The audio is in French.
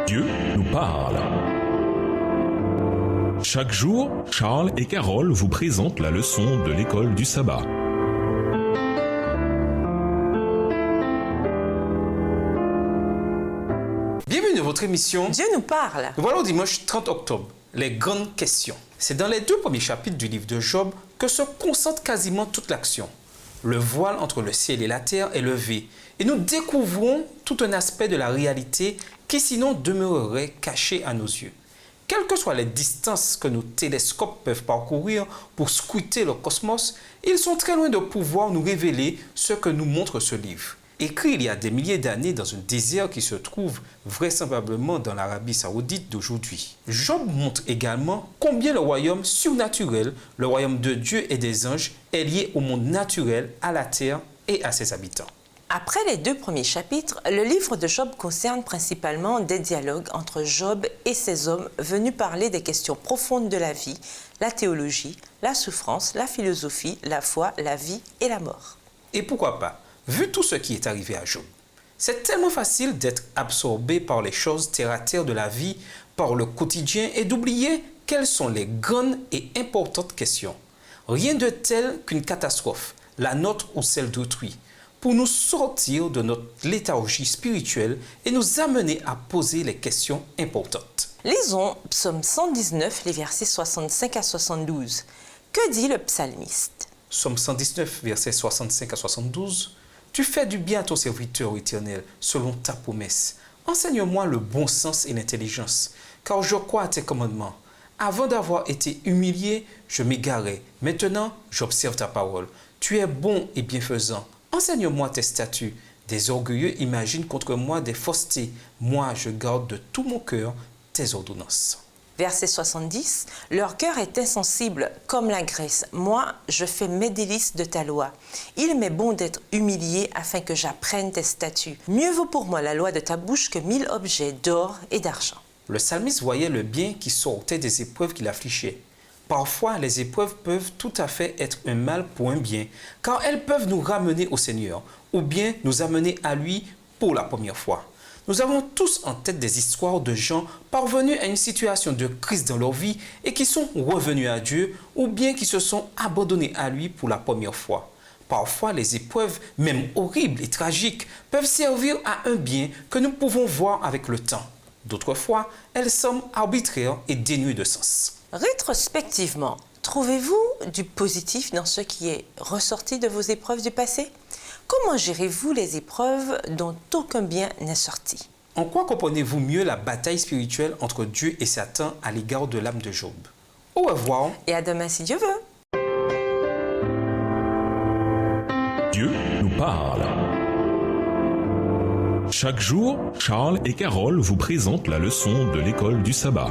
Dieu nous parle. Chaque jour, Charles et Carole vous présentent la leçon de l'école du sabbat. Bienvenue dans votre émission Dieu nous parle. Nous voilà au dimanche 30 octobre, les grandes questions. C'est dans les 2 premiers chapitres du livre de Job que se concentre quasiment toute l'action. Le voile entre le ciel et la terre est levé et nous découvrons tout un aspect de la réalité qui sinon demeurerait caché à nos yeux. Quelles que soient les distances que nos télescopes peuvent parcourir pour scruter le cosmos, ils sont très loin de pouvoir nous révéler ce que nous montre ce livre. Écrit il y a des milliers d'années dans un désert qui se trouve vraisemblablement dans l'Arabie saoudite d'aujourd'hui. Job montre également combien le royaume surnaturel, le royaume de Dieu et des anges, est lié au monde naturel, à la terre et à ses habitants. Après les 2 premiers chapitres, le livre de Job concerne principalement des dialogues entre Job et ses hommes venus parler des questions profondes de la vie, la théologie, la souffrance, la philosophie, la foi, la vie et la mort. Et pourquoi pas, vu tout ce qui est arrivé à Job, c'est tellement facile d'être absorbé par les choses terre-à-terre de la vie, par le quotidien et d'oublier quelles sont les grandes et importantes questions. Rien de tel qu'une catastrophe, la nôtre ou celle d'autrui, pour nous sortir de notre léthargie spirituelle et nous amener à poser les questions importantes. Lisons Psaume 119, les versets 65 à 72. Que dit le psalmiste? Psaume 119, versets 65 à 72. Tu fais du bien à ton serviteur, ô Éternel, selon ta promesse. Enseigne-moi le bon sens et l'intelligence, car je crois à tes commandements. Avant d'avoir été humilié, je m'égarais. Maintenant, j'observe ta parole. Tu es bon et bienfaisant. Enseigne-moi tes statuts. Des orgueilleux imaginent contre moi des faussetés. Moi, je garde de tout mon cœur tes ordonnances. Verset 70. Leur cœur est insensible comme la graisse. Moi, je fais mes délices de ta loi. Il m'est bon d'être humilié afin que j'apprenne tes statuts. Mieux vaut pour moi la loi de ta bouche que 1000 objets d'or et d'argent. Le psalmiste voyait le bien qui sortait des épreuves qui l'affligeaient. Parfois, les épreuves peuvent tout à fait être un mal pour un bien, car elles peuvent nous ramener au Seigneur, ou bien nous amener à lui pour la première fois. Nous avons tous en tête des histoires de gens parvenus à une situation de crise dans leur vie et qui sont revenus à Dieu, ou bien qui se sont abandonnés à lui pour la première fois. Parfois, les épreuves, même horribles et tragiques, peuvent servir à un bien que nous pouvons voir avec le temps. D'autres fois, elles semblent arbitraires et dénuées de sens. Rétrospectivement, trouvez-vous du positif dans ce qui est ressorti de vos épreuves du passé? Comment gérez-vous les épreuves dont aucun bien n'est sorti? En quoi comprenez-vous mieux la bataille spirituelle entre Dieu et Satan à l'égard de l'âme de Job? Au revoir. Et à demain si Dieu veut. Dieu nous parle. Chaque jour, Charles et Carole vous présentent la leçon de l'école du sabbat.